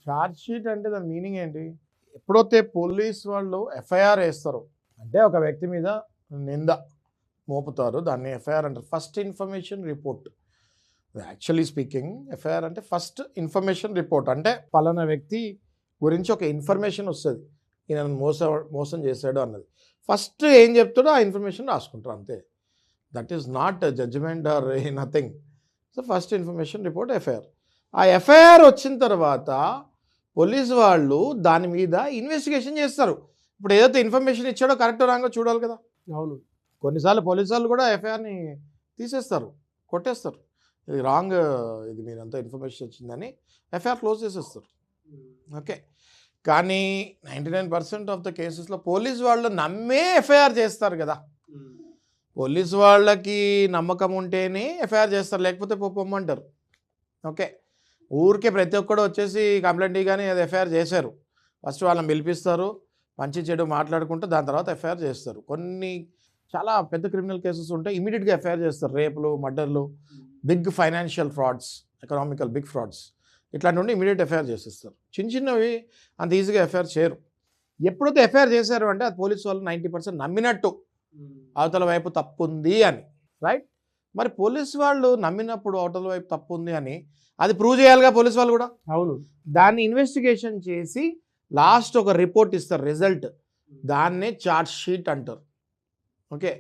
Charge sheet అంటే దాని meaning ఏంటి? ఎప్పుడైతే పోలీస్ వాళ్ళు ఎఫ్ఐఆర్ వేస్తారో, అంటే ఒక వ్యక్తి మీద నింద మోపుతారు, దాన్ని ఎఫ్ఐఆర్ అంటారు. First information report. Actually speaking FIR అంటే ఫస్ట్ ఇన్ఫర్మేషన్ రిపోర్ట్. అంటే పలానా వ్యక్తి గురించి ఒక ఇన్ఫర్మేషన్ వస్తుంది, ఈయన మోసం చేశాడు అన్నది. ఫస్ట్ ఏం చెప్తాడో ఆ ఇన్ఫర్మేషన్ రాసుకుంటారు అంతే. That is not judgement or nothing. So first information report FIR. ఆ ఎఫ్ఐఆర్ వచ్చిన తర్వాత పోలీస్ వాళ్ళు దాని మీద ఇన్వెస్టిగేషన్ చేస్తారు. ఇప్పుడు ఏదైతే ఇన్ఫర్మేషన్ ఇచ్చాడో కరెక్ట్ రాంగో చూడాలి కదా. అవును. కొన్నిసార్లు పోలీసు వాళ్ళు కూడా ఎఫ్ఐఆర్ని తీసేస్తారు, కొట్టేస్తారు. ఇది రాంగ్, ఇది మీరంతా ఇన్ఫర్మేషన్ వచ్చిందని ఎఫ్ఐఆర్ క్లోజ్ చేసేస్తారు. ఓకే, కానీ 99% ఆఫ్ ద కేసెస్లో పోలీస్ వాళ్ళు నమ్మే ఎఫ్ఐఆర్ చేస్తారు కదా. పోలీసు వాళ్ళకి నమ్మకం ఉంటేనే ఎఫ్ఐఆర్ చేస్తారు, లేకపోతే పొమ్మంటారు. ఓకే, ఊరికే ప్రతి ఒక్కడు వచ్చేసి కంప్లైంట్ ఇవ్వగానే అది ఎఫ్ఐఆర్ చేశారు. ఫస్ట్ వాళ్ళని పిలిపిస్తారు, మంచి చెడు మాట్లాడుకుంటూ దాని తర్వాత ఎఫ్ఐఆర్ చేస్తారు. కొన్ని చాలా పెద్ద క్రిమినల్ కేసెస్ ఉంటాయి, ఇమీడియట్గా ఎఫ్ఐఆర్ చేస్తారు. రేపులు, మర్డర్లు, big financial frauds, economical big frauds, ఇట్లాంటి నుండి ఇమీడియట్ ఎఫ్ఐఆర్ చేసేస్తారు. చిన్న చిన్నవి అంత ఈజీగా ఎఫ్ఐఆర్ చేయరు. ఎప్పుడైతే ఎఫ్ఐఆర్ చేశారు అంటే అది పోలీసు వాళ్ళు 90% నమ్మినట్టు, అవతల వైపు తప్పు ఉంది అని. రైట్? మరి పోలీసు వాళ్ళు నమ్మినప్పుడు అవతల వైపు తప్పు ఉంది అని అది ప్రూవ్ చేయాలిగా పోలీసు వాళ్ళు కూడా. అవును. దాన్ని ఇన్వెస్టిగేషన్ చేసి లాస్ట్ ఒక రిపోర్ట్ ఇస్తారు, రిజల్ట్. దాన్నే ఛార్జ్ షీట్ అంటారు. ఓకే,